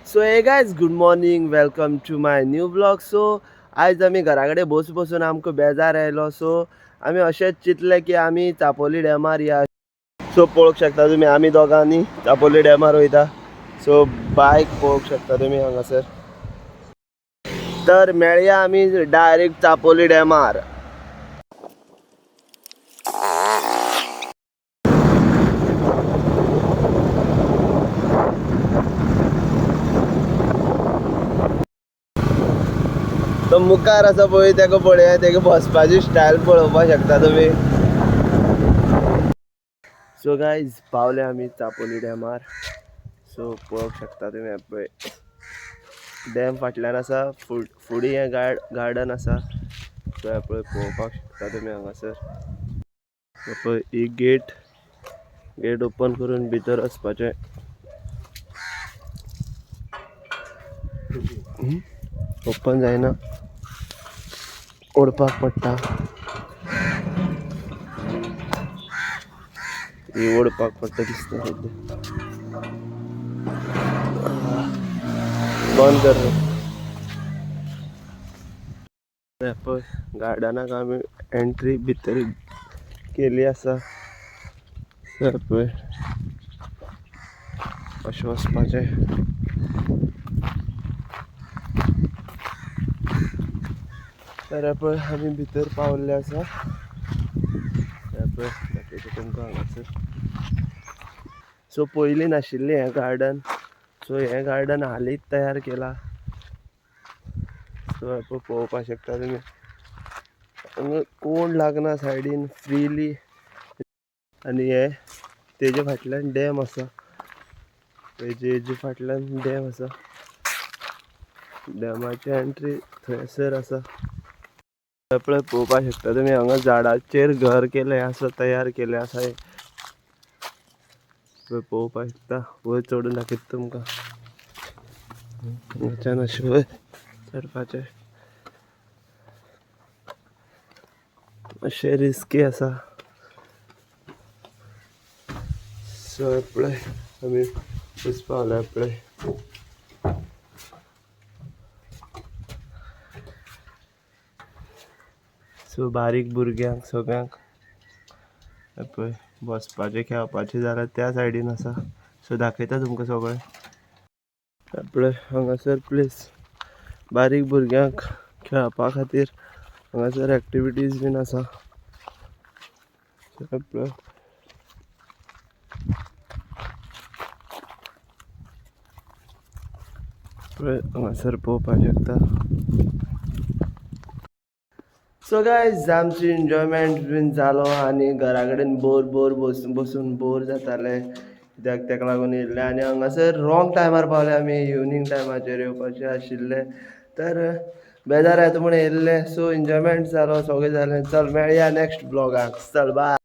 So hey guys good morning welcome to my new blog. So आयज आमी घरा कडेन बसून आमकां बेजार आयलो. सो आमी अशेंच चिंतलें की आमी चापोली डॅमार या. सो पळोवंक शकता तुमी आमी दोगांनी चापोली डॅमार वयता. सो बायक पळोवंक शकता तुमी हांगासर. तर मेळया आमी डायरेक्ट चापोली डॅमार. तो मुखार आसा पळय तेका पळया, तेका बसपाची स्टायल पळोवपाक शकता तुमी. सो गायज पावले आमी चापोली डॅमार. सो पळोवंक शकता तुमी पळय डॅम फाटल्यान आसा, फुडें हें गार्डन आसा. सो हे पळय पळोवपाक शकता तुमी हांगासर. पळय ही गेट ओपन करून भितर वचपाचें. ओपन जायना, ओडपाक पडटा. ही ओडपाक पडटा दिसता सद्या. बंद कर. पळय गार्डनाक आमी एंट्री भितर केली आसा. पळय अशें वचपाचें. तर पळय आमी भितर पावल्ले आसा. पळय दाखयता तुमकां हांगासर. सो पयलीं नाशिल्लें हें गार्डन. सो हें गार्डन हालींच तयार केला. सो पळोवपाक शकता तुमी हांगा कोण लागना सायडीन फ्रीली. आनी हे तेजे फाटल्यान डॅम आसा. हेजे फाटल्यान डॅम आसा. डॅमाची एंट्री थंयसर आसा. पळय पळोवपाक शकता तुमी हांगा झाडाचेर घर केलें आसा, तयार केलें आसा. पळय पळोवपाक शकता. वयर चडून दाखयता तुमकां. हांगाच्यान अशें वयर चडपाचें. अशें रिस्की आसा. सो पळय आमी बस पावल्या पळय. सो बारीक भुरग्यांक सगळ्यांक पळय बसपाचें खेळपाचें जाल्यार त्या सायडीन आसा. सो दाखयता तुमकां सगळें. पळय हांगासर प्लेस बारीक भुरग्यांक खेळपा खातीर. हांगासर एक्टिविटीज बीन आसा. पळय हांगासर पळोवपाक शकता. सो गायज आमची एन्जॉयमेंट बीन जालो आनी घरा कडेन बोर बसून बोर जातालें. कित्याक तेका लागून येयल्ले आनी हांगासर रॉंग टायमार पावले आमी. इवनींग टायमाचेर येवपाचें आशिल्लें तर बेजार येता म्हूण येयल्ले. सो एन्जॉयमेंट जालो, सगळें जालें. चल मेळया नेक्स्ट ब्लॉगाक. चल बाय.